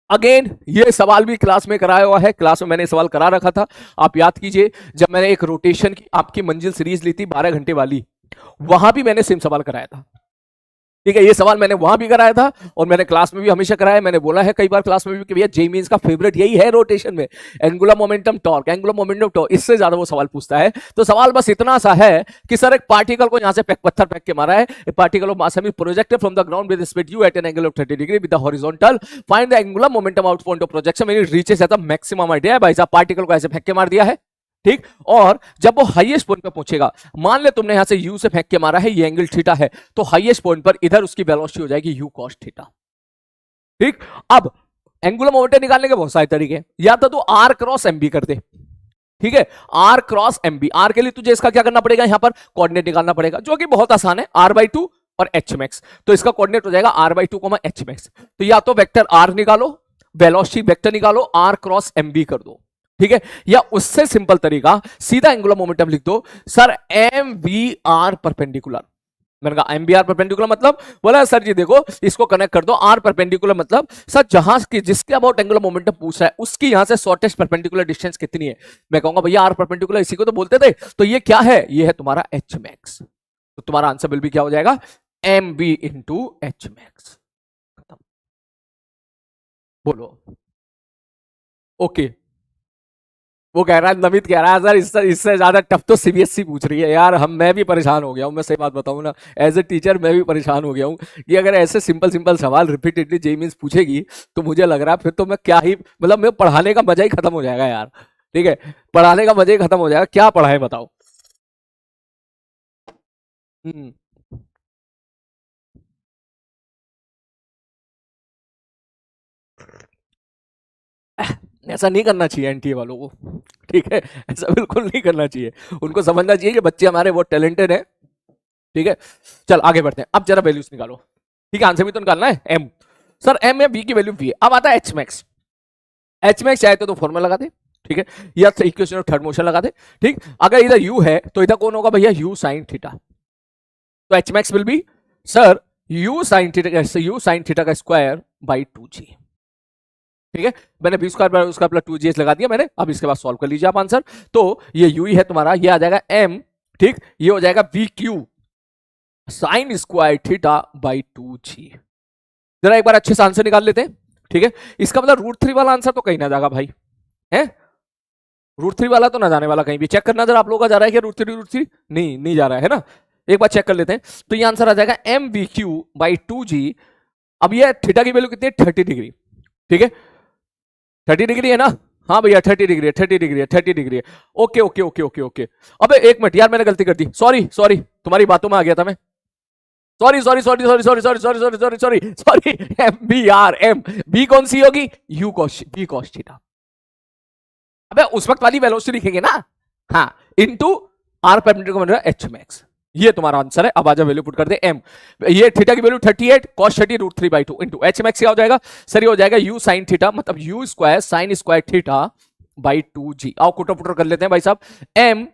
Again ये सवाल भी क्लास में कराया हुआ है, क्लास में मैंने सवाल करा रखा था, आप याद कीजिए जब मैंने एक रोटेशन की आपकी मंजिल सीरीज ली थी 12 घंटे वाली, वहां भी मैंने सेम सवाल कराया था। ठीक है, ये सवाल मैंने वहां भी कराया था और मैंने क्लास में भी हमेशा कराया। मैंने बोला है कई बार क्लास में भी कि भैया जेईई मेंस का फेवरेट यही है रोटेशन में, angular momentum torque, angular momentum torque, इससे ज्यादा वो सवाल पूछता है। तो सवाल बस इतना सा है कि सर एक पार्टिकल को यहां से पत्थर फेंक के मारा है, a particle of mass projected from the ground with speed u at an angle of 30 degree with the horizontal, find the angular momentum out point of projection when it reaches at the maximum idea है। भाई साहब particle को ऐसे फेंक के मार दिया है, ठीक, और जब वो हाईएस्ट पॉइंट पे पहुंचेगा, मान ले तुमने यहां से u से फेंक के मारा है, ये एंगल थीटा है, तो हाईएस्ट पॉइंट पर इधर उसकी वेलोसिटी हो जाएगी u cos थीटा। ठीक, अब एंगुलर मोमेंटम निकालने के बहुत सारे तरीके, या तो तू r क्रॉस mb कर दे, ठीक है, r क्रॉस mb, r के लिए तुझे इसका क्या करना पड़ेगा, यहां पर कोऑर्डिनेट निकालना पड़ेगा, जो कि बहुत आसान है, r/2 और h max, तो इसका कोऑर्डिनेट हो जाएगा r/2, h max। तो या तो वेक्टर r निकालो, वेलोसिटी वेक्टर निकालो, r क्रॉस mb कर दो, ठीक है, या उससे सिंपल तरीका सीधा एंगुलर मोमेंटम लिख दो, sir M V R perpendicular. मैंने कहा एम बी आर परपेंडिकुलर मतलब, बोला सर जी देखो इसको कनेक्ट कर दो, आर परपेंडिकुलर मतलब सर जहां की जिसके अबाउट एंगुलर मोमेंटम पूछ रहा है उसकी यहां से शॉर्टेस्ट परपेंडिकुलर डिस्टेंस कितनी है। मैं कहूंगा भैया आर परपेंडिकुलर इसी को तो बोलते थे, तो ये क्या है, ये है तुम्हारा एच मैक्स। तो तुम्हारा आंसर बिल भी क्या हो जाएगा, M B into H max. खत्म, बोलो ओके। वो कह रहा है, नमित कह रहा है सर इससे ज्यादा टफ तो सीबीएसई पूछ रही है यार, मैं भी परेशान हो गया हूँ, मैं सही बात बताऊँ ना, एज ए टीचर मैं भी परेशान हो गया हूँ कि अगर ऐसे सिंपल सिंपल सवाल रिपीटेडली जेईई मेंस पूछेगी तो मुझे लग रहा है फिर तो मैं क्या ही, मतलब मैं पढ़ाने का मजा ही खत्म हो जाएगा यार। ठीक है, पढ़ाने का मजा ही खत्म हो जाएगा, क्या पढ़ाए बताओ। हम्म, ऐसा नहीं करना चाहिए एनटीए वालों को, ठीक है, ऐसा बिल्कुल नहीं करना चाहिए। उनको समझना चाहिए कि बच्चे हमारे बहुत टैलेंटेड है, ठीक है। चल आगे बढ़ते हैं, अब जरा वैल्यूज निकालो, ठीक है, आंसर भी तो निकालना है। एम, सर एम या बी की वैल्यू बी है, अब आता है एच मैक्स। एच मैक्स चाहे तो फॉर्मूला लगा दे, ठीक है, या इक्वेशन ऑफ थर्ड मोशन लगा दे, ठीक। अगर इधर यू है तो इधर कौन होगा भैया, यू साइन थीटा, तो H max will be sir you sine theta का स्क्वायर बाई 2g, ठीक है। मैंने बी स्क्वायर उसका प्लस 2gh लगा दिया मैंने, अब इसके बाद सॉल्व कर लीजिए आप आंसर। तो ये यू ही है तुम्हारा, ये आ जाएगा m, ठीक, ये हो जाएगा we Q sine square theta by 2g। जरा एक बार अच्छे से आंसर निकाल लेते हैं, ठीक है। इसका मतलब √3 वाला आंसर तो कहीं ना जाएगा भाई, है √3 वाला तो ना जाने वाला कहीं भी, चेक करना जरा आप लोगों का जा रहा है क्या √3 नहीं जा रहा है ना, एक बार चेक कर लेते हैं। तो ये आंसर आ जाएगा M we Q by 2g। अब ये थीटा की वैल्यू कितनी है, 30 डिग्री, ठीक है, 30 डिग्री है ना, हाँ भैया 30 डिग्री है, 30 डिग्री है, 30 डिग्री है, okay okay okay okay okay. अबे एक मिनट यार, मैंने गलती कर दी, सॉरी सॉरी, तुम्हारी बातों में आ गया था मैं, sorry sorry sorry sorry sorry sorry sorry sorry sorry sorry sorry, M B R, M B कौन सी होगी, U cos B cos theta. अबे उस वक्त वाली वेलोसिटी लिखेंगे ना, हाँ, into R perpendicular H max, ये तुम्हारा आंसर है। अब आजा वैल्यू पुट कर दे, एम, ये थीटा की value 38 cos 30 √3/2 into H max क्या हो जाएगा, सर ये हो जाएगा यू साइन थीटा, मतलब you square sine square theta by 2g। आओ कुटर पुटर कर लेते हैं भाई साहब, एम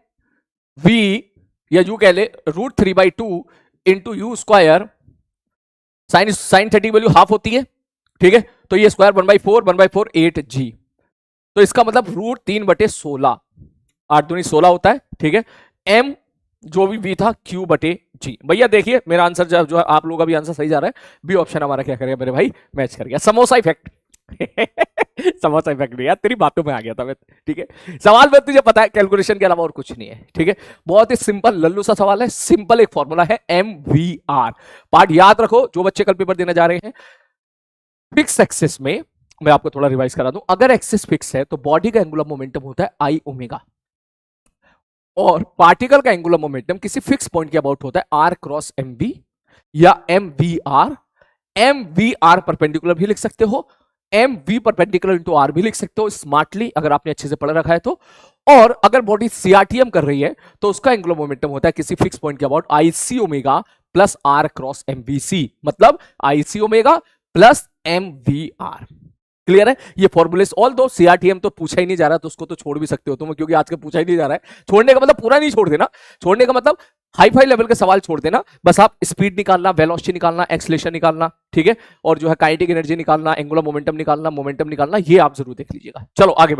वी या यू कह ले √3/2 into U square, sine 30 value half होती है, ठीक है, तो ये स्क्वायर 1/4 8g, तो इसका मतलब √3/16, 8 दूनी 16 होता है, ठीक है। एम जो भी बी था Q/G। भैया देखिए मेरा आंसर जो है, आप लोगों का भी आंसर सही जा रहा है, बी ऑप्शन हमारा क्या करेगा मेरे भाई, मैच कर गया, समोसा इफेक्ट। समोसा इफेक्ट नहीं यार, तेरी बातों में आ गया था मैं, ठीक है। सवाल में तुझे पता है कैलकुलेशन के अलावा और कुछ नहीं है, ठीक है, बहुत ही सिंपल लल्लू सा सवाल है, सिंपल एक फॉर्मूला है MVR। पार्ट याद रखो जो बच्चे कल पेपर देने जा रहे हैं। फिक्स एक्सिस में मैं आपको थोड़ा रिवाइज करा दूं, अगर एक्सिस फिक्स है तो बॉडी का एंगुलर मोमेंटम होता है I ओमेगा, और पार्टिकल का एंगुलर मोमेंटम किसी फिक्स पॉइंट के अबाउट होता है R क्रॉस MV या MVR। MVR परपेंडिकुलर भी लिख सकते हो, MV परपेंडिकुलर इंटू R भी लिख सकते हो स्मार्टली, अगर आपने अच्छे से पढ़ रखा है तो। और अगर बॉडी CRTM कर रही है तो उसका एंगुलर मोमेंटम होता है किसी फिक्स पॉइंट के about IC omega plus R cross MVC, मतलब IC omega plus MVR। Clear है, ये फॉर्मूले ऑल दो सीआरटीएम तो पूछा ही नहीं जा रहा, तो उसको तो छोड़ भी सकते हो तुम, क्योंकि आज का पूछा ही नहीं जा रहा है। छोड़ने का मतलब पूरा नहीं छोड़ देना, छोड़ने का मतलब हाई फाई लेवल के सवाल छोड़ देना, बस आप स्पीड निकालना, वेलोसिटी निकालना, एक्सलेशन निकालना, ठीक है, और जो है काइनेटिक एनर्जी निकालना, एंगुलर मोमेंटम निकालना, ये आप जरूर देख लीजिएगा। चलो आगे